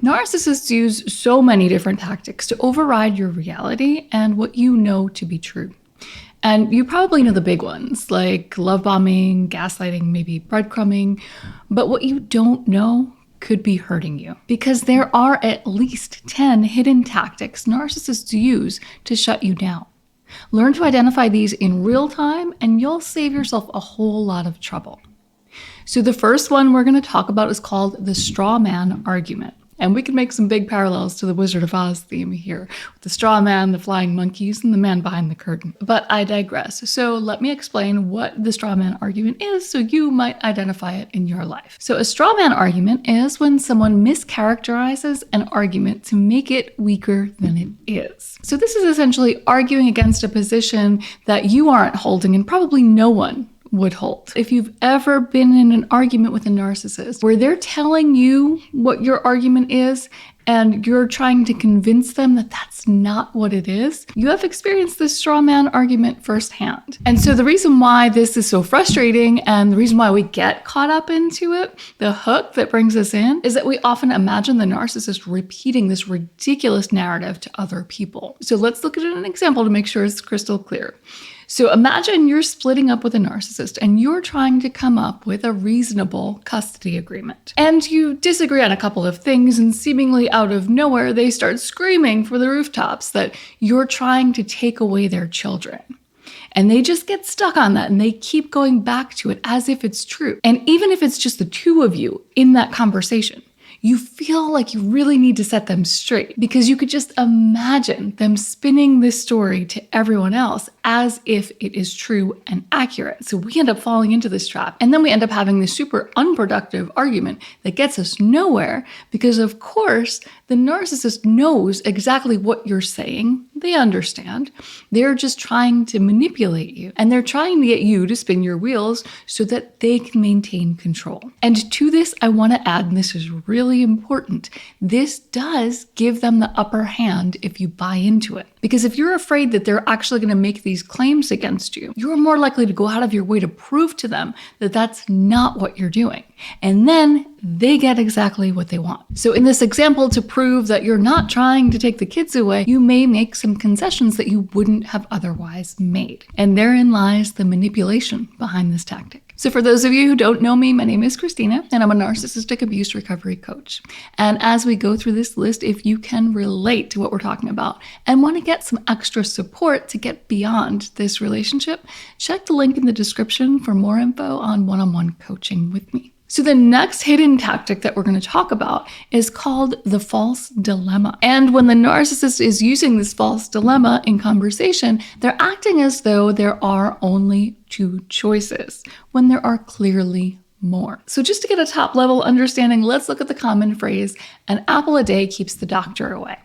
Narcissists use so many different tactics to override your reality and what you know to be true. And you probably know the big ones, like love bombing, gaslighting, maybe breadcrumbing. But what you don't know could be hurting you. Because there are at least 10 hidden tactics narcissists use to shut you down. Learn to identify these in real time, and you'll save yourself a whole lot of trouble. So the first one we're going to talk about is called the straw man argument. And we can make some big parallels to the Wizard of Oz theme here, with the straw man, the flying monkeys, and the man behind the curtain. But I digress. So let me explain what the straw man argument is so you might identify it in your life. So a straw man argument is when someone mischaracterizes an argument to make it weaker than it is. So this is essentially arguing against a position that you aren't holding and probably no one would hold. If you've ever been in an argument with a narcissist where they're telling you what your argument is and you're trying to convince them that that's not what it is, you have experienced this straw man argument firsthand. And so the reason why this is so frustrating and the reason why we get caught up into it, the hook that brings us in, is that we often imagine the narcissist repeating this ridiculous narrative to other people. So let's look at an example to make sure it's crystal clear. So imagine you're splitting up with a narcissist and you're trying to come up with a reasonable custody agreement. And you disagree on a couple of things, and seemingly out of nowhere, they start screaming from the rooftops that you're trying to take away their children. And they just get stuck on that and they keep going back to it as if it's true. And even if it's just the two of you in that conversation, you feel like you really need to set them straight because you could just imagine them spinning this story to everyone else as if it is true and accurate. So we end up falling into this trap, and then we end up having this super unproductive argument that gets us nowhere because, of course, the narcissist knows exactly what you're saying. They understand. They're just trying to manipulate you, and they're trying to get you to spin your wheels so that they can maintain control. And to this, I want to add, and this is really important, this does give them the upper hand if you buy into it. Because if you're afraid that they're actually going to make these claims against you, you're more likely to go out of your way to prove to them that that's not what you're doing. And then they get exactly what they want. So in this example, to prove that you're not trying to take the kids away, you may make some concessions that you wouldn't have otherwise made. And therein lies the manipulation behind this tactic. So for those of you who don't know me, my name is Christina, and I'm a narcissistic abuse recovery coach. And as we go through this list, if you can relate to what we're talking about and want to get some extra support to get beyond this relationship, check the link in the description for more info on one-on-one coaching with me. So the next hidden tactic that we're going to talk about is called the false dilemma. And when the narcissist is using this false dilemma in conversation, they're acting as though there are only two choices when there are clearly more. So just to get a top level understanding, let's look at the common phrase, an apple a day keeps the doctor away.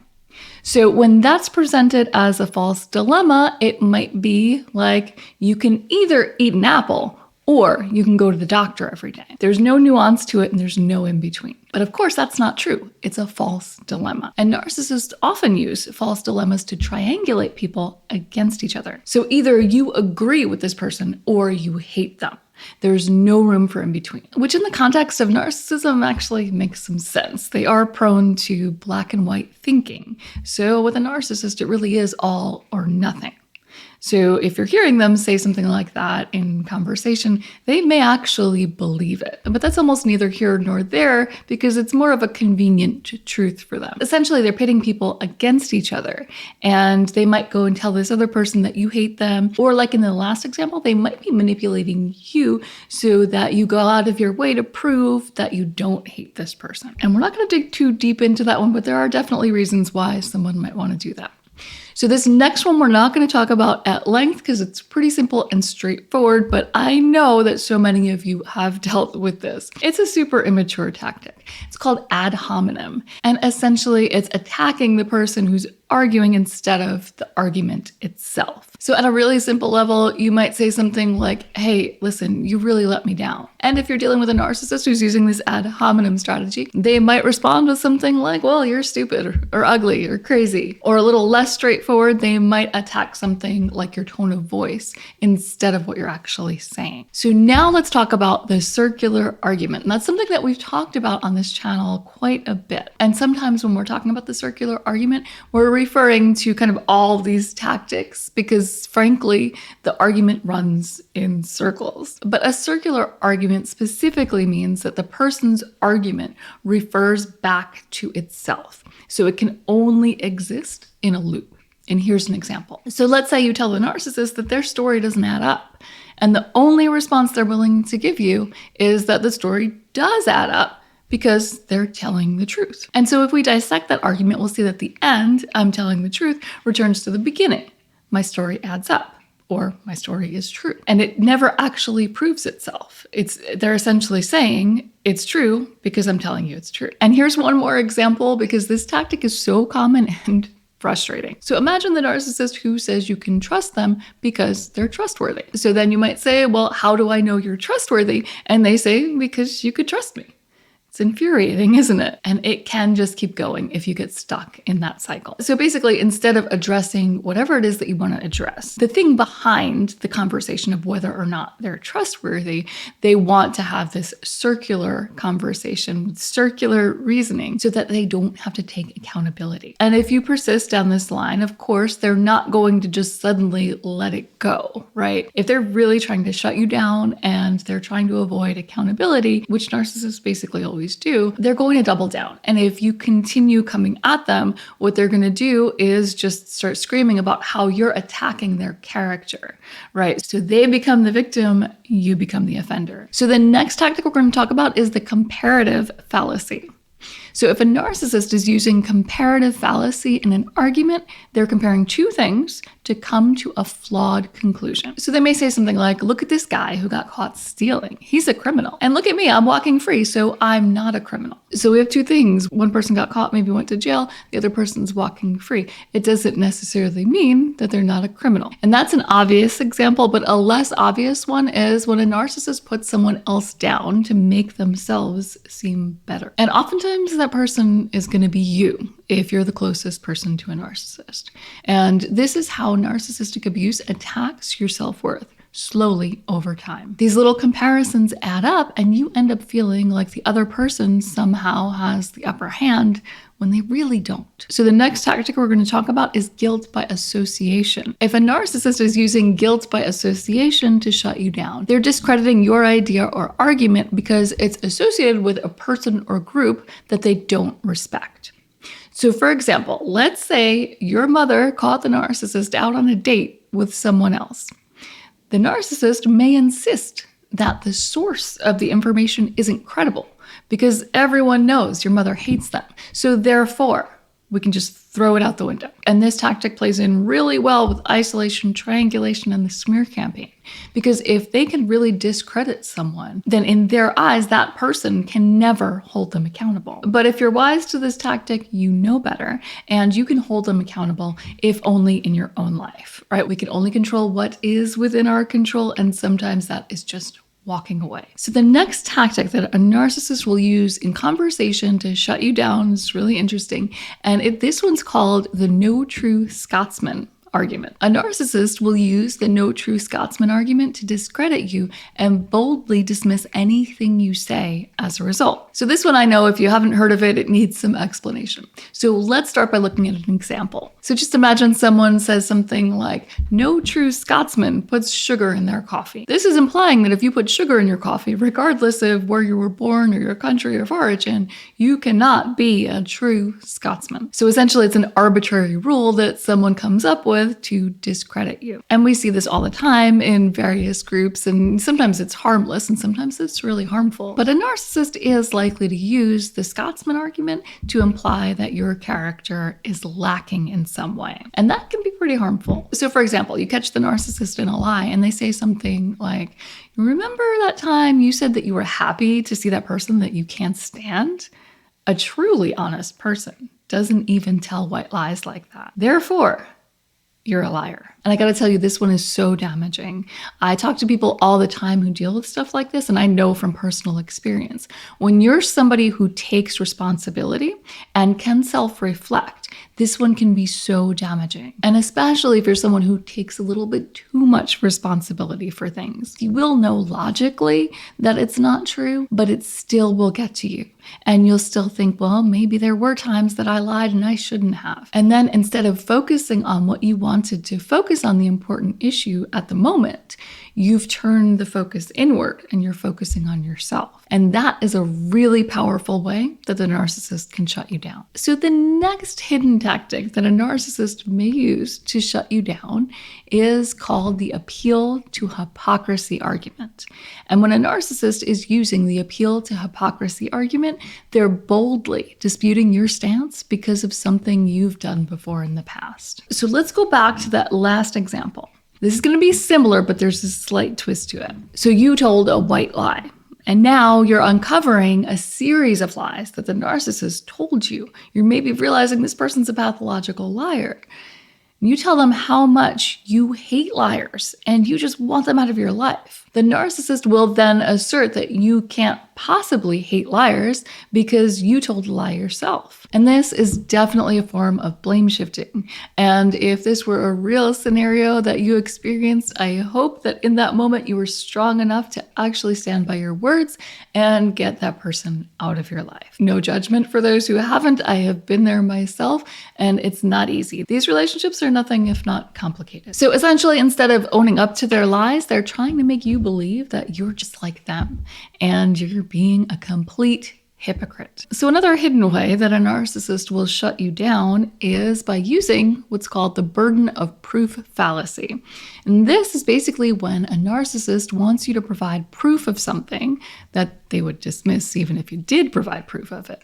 So when that's presented as a false dilemma, it might be like you can either eat an apple or you can go to the doctor every day. There's no nuance to it and there's no in between. But of course, that's not true. It's a false dilemma. And narcissists often use false dilemmas to triangulate people against each other. So either you agree with this person or you hate them. There's no room for in between, which in the context of narcissism actually makes some sense. They are prone to black and white thinking. So with a narcissist, it really is all or nothing. So if you're hearing them say something like that in conversation, they may actually believe it. But that's almost neither here nor there because it's more of a convenient truth for them. Essentially, they're pitting people against each other, and they might go and tell this other person that you hate them. Or like in the last example, they might be manipulating you so that you go out of your way to prove that you don't hate this person. And we're not going to dig too deep into that one, but there are definitely reasons why someone might want to do that. So this next one we're not going to talk about at length because it's pretty simple and straightforward, but I know that so many of you have dealt with this. It's a super immature tactic. It's called ad hominem, and essentially it's attacking the person who's arguing instead of the argument itself. So at a really simple level, you might say something like, hey, listen, you really let me down. And if you're dealing with a narcissist who's using this ad hominem strategy, they might respond with something like, well, you're stupid or ugly or crazy. Or a little less straightforward, they might attack something like your tone of voice instead of what you're actually saying. So now let's talk about the circular argument. And that's something that we've talked about on on this channel quite a bit. And sometimes when we're talking about the circular argument, we're referring to kind of all these tactics because frankly, the argument runs in circles. But a circular argument specifically means that the person's argument refers back to itself. So it can only exist in a loop. And here's an example. So let's say you tell the narcissist that their story doesn't add up. And the only response they're willing to give you is that the story does add up because they're telling the truth. And so if we dissect that argument, we'll see that the end, I'm telling the truth, returns to the beginning. My story adds up, or my story is true. And it never actually proves itself. They're essentially saying it's true because I'm telling you it's true. And here's one more example because this tactic is so common and frustrating. So imagine the narcissist who says you can trust them because they're trustworthy. So then you might say, well, how do I know you're trustworthy? And they say, because you could trust me. It's infuriating, isn't it? And it can just keep going if you get stuck in that cycle. So basically, instead of addressing whatever it is that you want to address, the thing behind the conversation of whether or not they're trustworthy, they want to have this circular conversation with circular reasoning so that they don't have to take accountability. And if you persist down this line, of course, they're not going to just suddenly let it go, right? If they're really trying to shut you down and they're trying to avoid accountability, which narcissists basically always do, they're going to double down. And if you continue coming at them, what they're going to do is just start screaming about how you're attacking their character, right? So they become the victim, you become the offender. So the next tactic we're going to talk about is the comparative fallacy. So if a narcissist is using comparative fallacy in an argument, they're comparing two things to come to a flawed conclusion. So they may say something like, look at this guy who got caught stealing. He's a criminal. And look at me, I'm walking free, so I'm not a criminal. So we have two things. One person got caught, maybe went to jail. The other person's walking free. It doesn't necessarily mean that they're not a criminal. And that's an obvious example, but a less obvious one is when a narcissist puts someone else down to make themselves seem better. And oftentimes that person is going to be you if you're the closest person to a narcissist. And this is how narcissistic abuse attacks your self-worth slowly over time. These little comparisons add up and you end up feeling like the other person somehow has the upper hand when they really don't. So the next tactic we're going to talk about is guilt by association. If a narcissist is using guilt by association to shut you down, they're discrediting your idea or argument because it's associated with a person or group that they don't respect. So for example, let's say your mother caught the narcissist out on a date with someone else. The narcissist may insist that the source of the information isn't credible because everyone knows your mother hates them. So therefore, we can just throw it out the window. And this tactic plays in really well with isolation, triangulation, and the smear campaign. Because if they can really discredit someone, then in their eyes, that person can never hold them accountable. But if you're wise to this tactic, you know better, and you can hold them accountable if only in your own life, right? We can only control what is within our control, and sometimes that is just walking away. So the next tactic that a narcissist will use in conversation to shut you down is really interesting. And this one's called the no true Scotsman argument. A narcissist will use the no true Scotsman argument to discredit you and boldly dismiss anything you say as a result. So this one, I know if you haven't heard of it, it needs some explanation. So let's start by looking at an example. So just imagine someone says something like, no true Scotsman puts sugar in their coffee. This is implying that if you put sugar in your coffee, regardless of where you were born or your country of origin, you cannot be a true Scotsman. So essentially it's an arbitrary rule that someone comes up with to discredit you. And we see this all the time in various groups, and sometimes it's harmless and sometimes it's really harmful. But a narcissist is likely to use the Scotsman argument to imply that your character is lacking in some way. And that can be pretty harmful. So for example, you catch the narcissist in a lie and they say something like, remember that time you said that you were happy to see that person that you can't stand? A truly honest person doesn't even tell white lies like that. Therefore, you're a liar. And I gotta tell you, this one is so damaging. I talk to people all the time who deal with stuff like this, and I know from personal experience, when you're somebody who takes responsibility and can self-reflect, This one can be so damaging. And especially if you're someone who takes a little bit too much responsibility for things. You will know logically that it's not true, but it still will get to you. And you'll still think, well, maybe there were times that I lied and I shouldn't have. And then instead of focusing on what you wanted to focus on, the important issue at the moment, you've turned the focus inward and you're focusing on yourself. And that is a really powerful way that the narcissist can shut you down. So the next hidden tactic that a narcissist may use to shut you down is called the appeal to hypocrisy argument. And when a narcissist is using the appeal to hypocrisy argument, they're boldly disputing your stance because of something you've done before in the past. So let's go back to that last example. This is going to be similar, but there's a slight twist to it. So you told a white lie, and now you're uncovering a series of lies that the narcissist told you. You're maybe realizing this person's a pathological liar. You tell them how much you hate liars and you just want them out of your life. The narcissist will then assert that you can't possibly hate liars because you told a lie yourself. And this is definitely a form of blame shifting. And if this were a real scenario that you experienced, I hope that in that moment you were strong enough to actually stand by your words and get that person out of your life. No judgment for those who haven't. I have been there myself, and it's not easy. These relationships are nothing if not complicated. So essentially, instead of owning up to their lies, they're trying to make you believe that you're just like them and you're being a complete hypocrite. So another hidden way that a narcissist will shut you down is by using what's called the burden of proof fallacy. And this is basically when a narcissist wants you to provide proof of something that they would dismiss even if you did provide proof of it.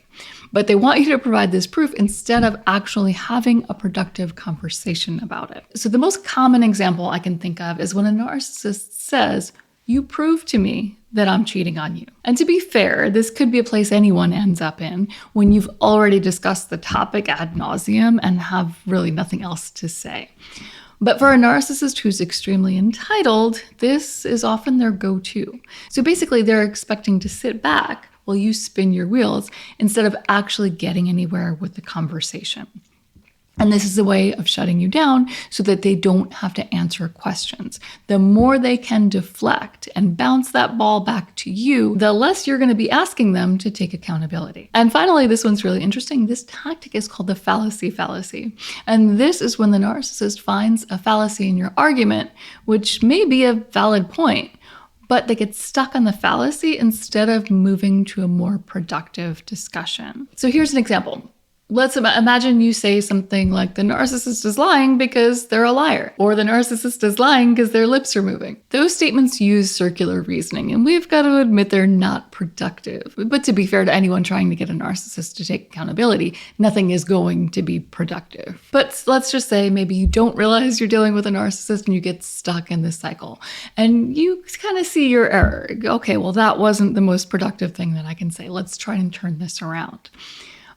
But they want you to provide this proof instead of actually having a productive conversation about it. So the most common example I can think of is when a narcissist says, "You prove to me that I'm cheating on you." And to be fair, this could be a place anyone ends up in when you've already discussed the topic ad nauseum and have really nothing else to say. But for a narcissist who's extremely entitled, this is often their go-to. So basically, they're expecting to sit back while you spin your wheels instead of actually getting anywhere with the conversation. And this is a way of shutting you down so that they don't have to answer questions. The more they can deflect and bounce that ball back to you, the less you're going to be asking them to take accountability. And finally, this one's really interesting. This tactic is called the fallacy. And this is when the narcissist finds a fallacy in your argument, which may be a valid point, but they get stuck on the fallacy instead of moving to a more productive discussion. So here's an example. Let's imagine you say something like the narcissist is lying because they're a liar, or the narcissist is lying because their lips are moving. Those statements use circular reasoning, and we've got to admit they're not productive. But to be fair to anyone trying to get a narcissist to take accountability, nothing is going to be productive. But let's just say maybe you don't realize you're dealing with a narcissist and you get stuck in this cycle, and you kind of see your error. Okay, well, that wasn't the most productive thing that I can say. Let's try and turn this around.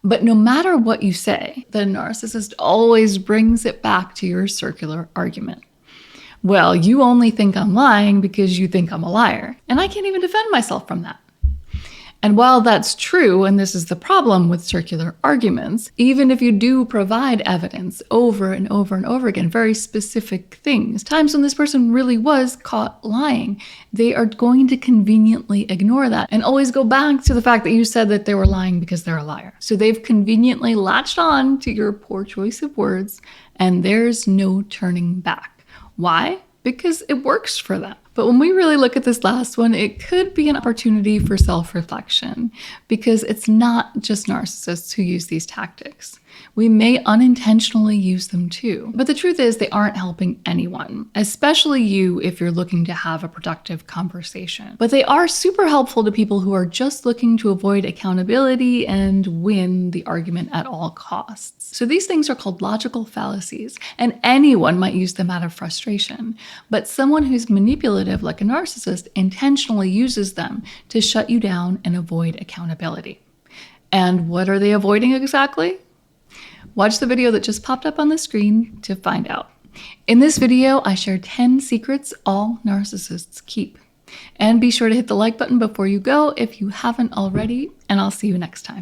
But no matter what you say, the narcissist always brings it back to your circular argument. Well, you only think I'm lying because you think I'm a liar, and I can't even defend myself from that. And while that's true, and this is the problem with circular arguments, even if you do provide evidence over and over and over again, very specific things, times when this person really was caught lying, they are going to conveniently ignore that and always go back to the fact that you said that they were lying because they're a liar. So they've conveniently latched on to your poor choice of words, and there's no turning back. Why? Because it works for them. But when we really look at this last one, it could be an opportunity for self-reflection because it's not just narcissists who use these tactics. We may unintentionally use them too. But the truth is they aren't helping anyone, especially you if you're looking to have a productive conversation. But they are super helpful to people who are just looking to avoid accountability and win the argument at all costs. So these things are called logical fallacies, and anyone might use them out of frustration. But someone who's manipulative like a narcissist intentionally uses them to shut you down and avoid accountability. And what are they avoiding exactly? Watch the video that just popped up on the screen to find out. In this video, I share 10 secrets all narcissists keep. And be sure to hit the like button before you go if you haven't already, and I'll see you next time.